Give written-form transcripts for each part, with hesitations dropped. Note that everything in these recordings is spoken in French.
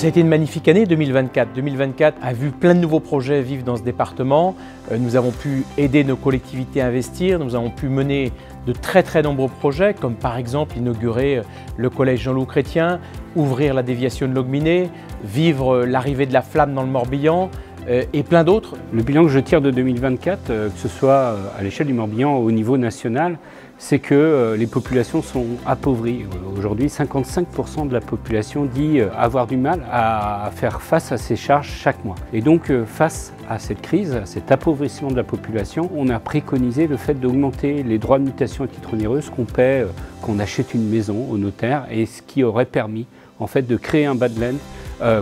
Ça a été une magnifique année 2024. 2024 a vu plein de nouveaux projets vivre dans ce département. Nous avons pu aider nos collectivités à investir, nous avons pu mener de très nombreux projets, comme par exemple inaugurer le collège Jean-Loup Chrétien, ouvrir la déviation de Logminé, vivre l'arrivée de la flamme dans le Morbihan, et plein d'autres. Le bilan que je tire de 2024, que ce soit à l'échelle du Morbihan ou au niveau national, c'est que les populations sont appauvries. Aujourd'hui, 55% de la population dit avoir du mal à faire face à ces charges chaque mois. Et donc, face à cette crise, à cet appauvrissement de la population, on a préconisé le fait d'augmenter les droits de mutation à titre onéreux, ce qu'on paie, qu'on achète une maison au notaire, et ce qui aurait permis en fait de créer un Badland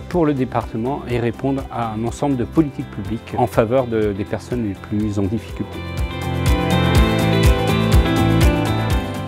pour le département et répondre à un ensemble de politiques publiques en faveur des personnes les plus en difficulté.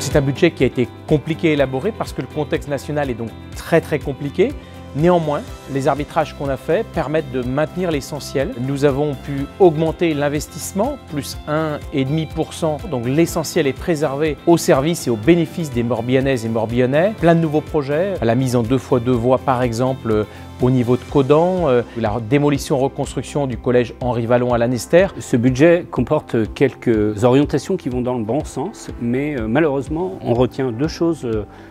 C'est un budget qui a été compliqué à élaborer parce que le contexte national est donc très compliqué. Néanmoins, les arbitrages qu'on a faits permettent de maintenir l'essentiel. Nous avons pu augmenter l'investissement, plus 1,5%. Donc l'essentiel est préservé au service et au bénéfice des Morbihanaises et Morbihanais. Plein de nouveaux projets, la mise en 2x2 voies par exemple au niveau de Caudan, la démolition-reconstruction du collège Henri Vallon à Lanester. Ce budget comporte quelques orientations qui vont dans le bon sens, mais malheureusement, on retient deux choses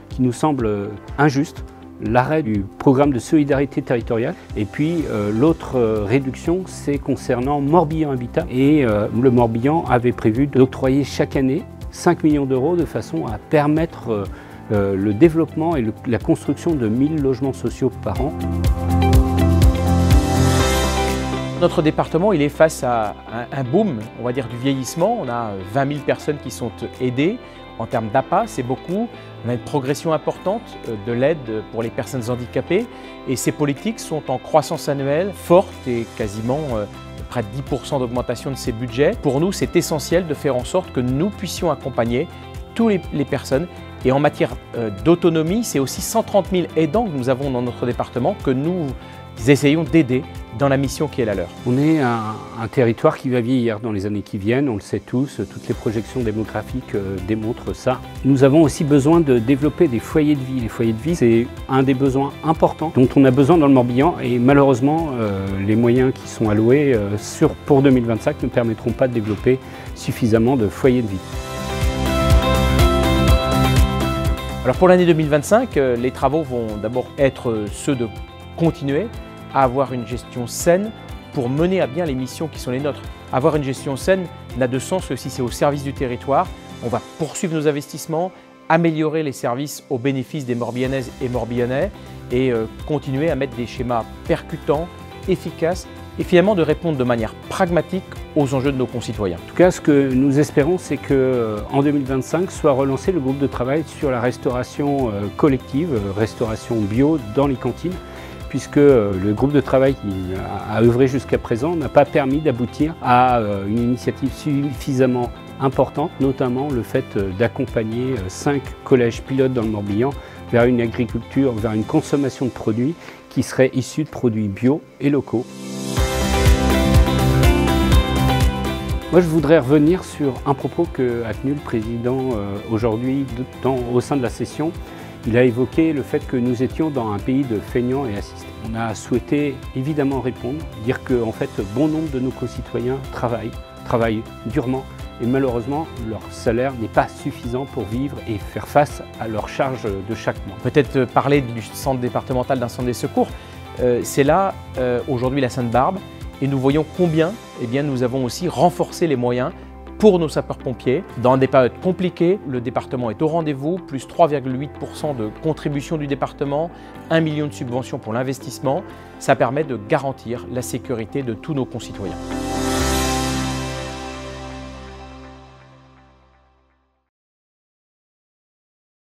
qui nous semblent injustes. L'arrêt du programme de solidarité territoriale et puis l'autre réduction, c'est concernant Morbihan Habitat. Et le Morbihan avait prévu d'octroyer chaque année 5 millions d'euros de façon à permettre le développement et la construction de 1000 logements sociaux par an. Notre département, il est face à un boom, on va dire, du vieillissement. On a 20 000 personnes qui sont aidées. En termes d'APA, c'est beaucoup. On a une progression importante de l'aide pour les personnes handicapées. Et ces politiques sont en croissance annuelle forte et quasiment près de 10% d'augmentation de ces budgets. Pour nous, c'est essentiel de faire en sorte que nous puissions accompagner toutes les personnes. Et en matière d'autonomie, c'est aussi 130 000 aidants que nous avons dans notre département que nous essayons d'aider dans la mission qui est la leur. On est un territoire qui va vieillir dans les années qui viennent, on le sait tous, toutes les projections démographiques démontrent ça. Nous avons aussi besoin de développer des foyers de vie. Les foyers de vie, c'est un des besoins importants dont on a besoin dans le Morbihan et malheureusement, les moyens qui sont alloués pour 2025 ne permettront pas de développer suffisamment de foyers de vie. Alors pour l'année 2025, les travaux vont d'abord être ceux de continuer à avoir une gestion saine pour mener à bien les missions qui sont les nôtres. Avoir une gestion saine n'a de sens que si c'est au service du territoire. On va poursuivre nos investissements, améliorer les services au bénéfice des Morbihanaises et Morbihanais et continuer à mettre des schémas percutants, efficaces et finalement de répondre de manière pragmatique aux enjeux de nos concitoyens. En tout cas, ce que nous espérons, c'est qu'en 2025 soit relancé le groupe de travail sur la restauration collective, restauration bio dans les cantines, puisque le groupe de travail qui a œuvré jusqu'à présent n'a pas permis d'aboutir à une initiative suffisamment importante, notamment le fait d'accompagner 5 collèges pilotes dans le Morbihan vers une agriculture, vers une consommation de produits qui seraient issus de produits bio et locaux. Moi, je voudrais revenir sur un propos qu'a tenu le président aujourd'hui au sein de la session. Il a évoqué le fait que nous étions dans un pays de feignants et assistés. On a souhaité évidemment répondre, dire que en fait, bon nombre de nos concitoyens travaillent durement et malheureusement leur salaire n'est pas suffisant pour vivre et faire face à leurs charges de chaque mois. Peut-être parler du centre départemental d'incendie et secours. C'est là aujourd'hui la Sainte-Barbe et nous voyons combien nous avons aussi renforcé les moyens pour nos sapeurs-pompiers. Dans des périodes compliquées, le département est au rendez-vous, plus 3,8% de contribution du département, 1 million de subventions pour l'investissement. Ça permet de garantir la sécurité de tous nos concitoyens.